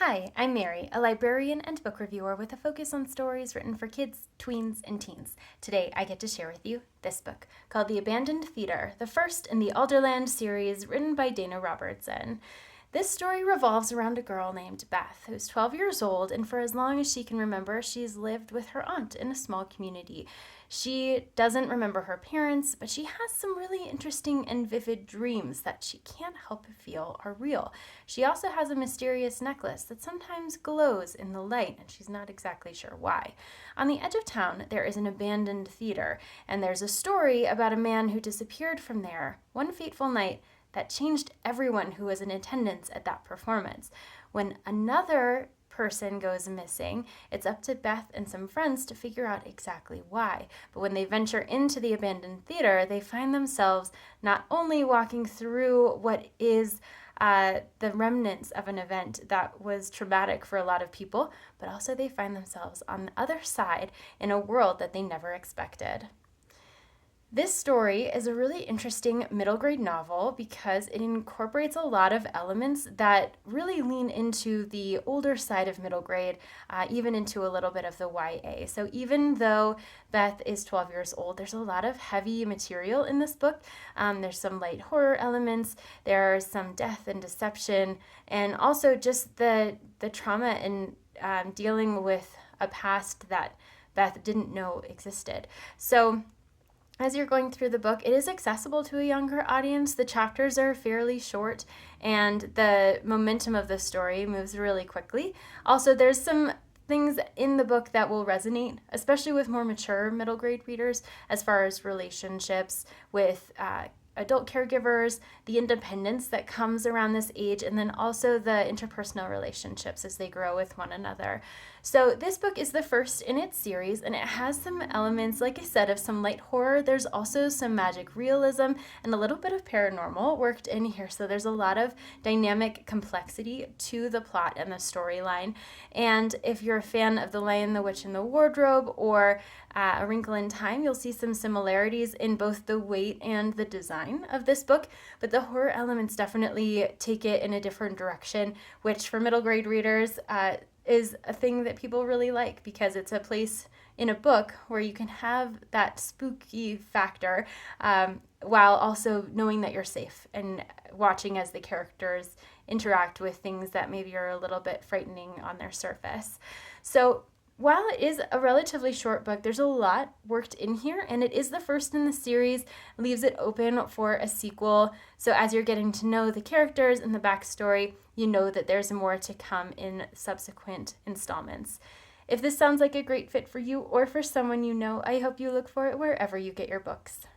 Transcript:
Hi, I'm Mary, a librarian and book reviewer with a focus on stories written for kids, tweens, and teens. Today, I get to share with you this book called The Abandoned Theater, the first in the Alderland series written by Dana Robertson. This story revolves around a girl named Beth, who's 12 years old, and for as long as she can remember, she's lived with her aunt in a small community. She doesn't remember her parents, but she has some really interesting and vivid dreams that she can't help but feel are real. She also has a mysterious necklace that sometimes glows in the light, and she's not exactly sure why. On the edge of town, there is an abandoned theater, and there's a story about a man who disappeared from there one fateful night that changed everyone who was in attendance at that performance. When another person goes missing, it's up to Beth and some friends to figure out exactly why. But when they venture into the abandoned theater, they find themselves not only walking through what is the remnants of an event that was traumatic for a lot of people, but also they find themselves on the other side in a world that they never expected. This story is a really interesting middle grade novel because it incorporates a lot of elements that really lean into the older side of middle grade, even into a little bit of the YA. So even though Beth is 12 years old, there's a lot of heavy material in this book. There's some light horror elements, there's some death and deception, and also just the trauma and dealing with a past that Beth didn't know existed. So as you're going through the book, it is accessible to a younger audience. The chapters are fairly short, and the momentum of the story moves really quickly. Also, there's some things in the book that will resonate, especially with more mature middle grade readers, as far as relationships with adult caregivers, the independence that comes around this age, and then also the interpersonal relationships as they grow with one another. So this book is the first in its series, and it has some elements, like I said, of some light horror. There's also some magic realism and a little bit of paranormal worked in here. So there's a lot of dynamic complexity to the plot and the storyline. And if you're a fan of The Lion, the Witch, and the Wardrobe, or A Wrinkle in Time, you'll see some similarities in both the weight and the design of this book, but the horror elements definitely take it in a different direction, which for middle grade readers is a thing that people really like because it's a place in a book where you can have that spooky factor while also knowing that you're safe and watching as the characters interact with things that maybe are a little bit frightening on their surface. So while it is a relatively short book, there's a lot worked in here, and it is the first in the series, leaves it open for a sequel. So as you're getting to know the characters and the backstory, you know that there's more to come in subsequent installments. If this sounds like a great fit for you or for someone you know, I hope you look for it wherever you get your books.